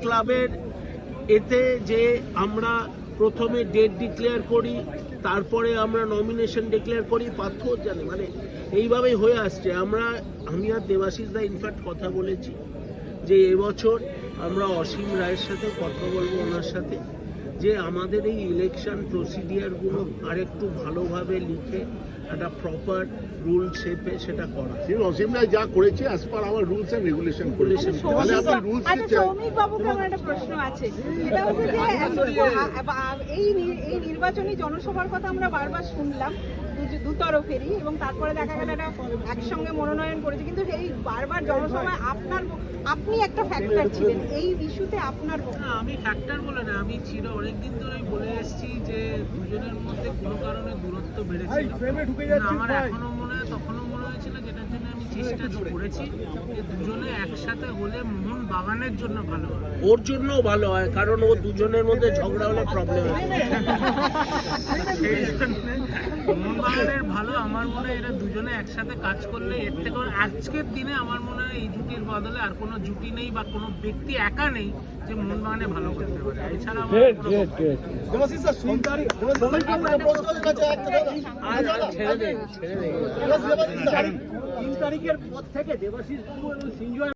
ক্লাবের এতে যে আমরা প্রথমে ডেট ডিক্লেয়ার করি, তারপরে আমরা নমিনেশন ডিক্লেয়ার করি, পার্থ জানে মানে এইভাবেই হয়ে আসছে। আমি আর দেবাশিস দা ইনফ্যাক্ট কথা বলেছি যে এবছর আমরা অসীম রায়ের সাথে কথা বলবো, ওনার সাথে, যে আমাদের এই ইলেকশন প্রসিডিয়ারগুলো আরেকটু ভালোভাবে লিখে একটা প্রপার রুল শেপে সেটা করা। অসীম রায় যা করেছে as per our rules and regulation করেছে। তাহলে আপনি রুলস সৌমিক বাবুকে আমার একটা প্রশ্ন আছে, এটা হচ্ছে যে এই নির্বাচনী জনসভার কথা আমরা বারবার শুনলাম দুতরফেরই, এবং তারপরে দেখা গেল এটা একসঙ্গে মনোনয়ন করেছে, কিন্তু এই বারবার জনসভায় আপনি একটা ফ্যাক্টর ছিলেন এই ইস্যুতে। আপনার আমি ফ্যাক্টর বলে না, আমি অনেকদিন ধরেই বলে এসেছি যে দুজনের মধ্যে কোনো কারণে দূরত্ব বেড়েছে। আমার এখনো মনে হয়, তখনও মনে হয়েছিল, যেটার জন্য আমি চেষ্টা করেছি যে দুজনে একসাথে হলে মোহন বাগানের জন্য ভালো হয়। ওর জন্য ভালো হয়, কারণ ও দুজনের মধ্যে ঝগড়া হলে প্রবলেম হয়। সেই জন্য মোহনবাগানের ভালো, আমার মনে হয় এরা দুজনে একসাথে কাজ করলে এর থেকে আজকের দিনে আমার মনে হয় এই জুটির বদলে আর কোনো জুটি নেই বা কোনো ব্যক্তি একা নেই যে মোহনবাগানে ভালো করতে পারে। এছাড়া ছেড়ে দে 3 তারিখের পর থেকে দেবাশিস বাবু এবং সিঞ্জয়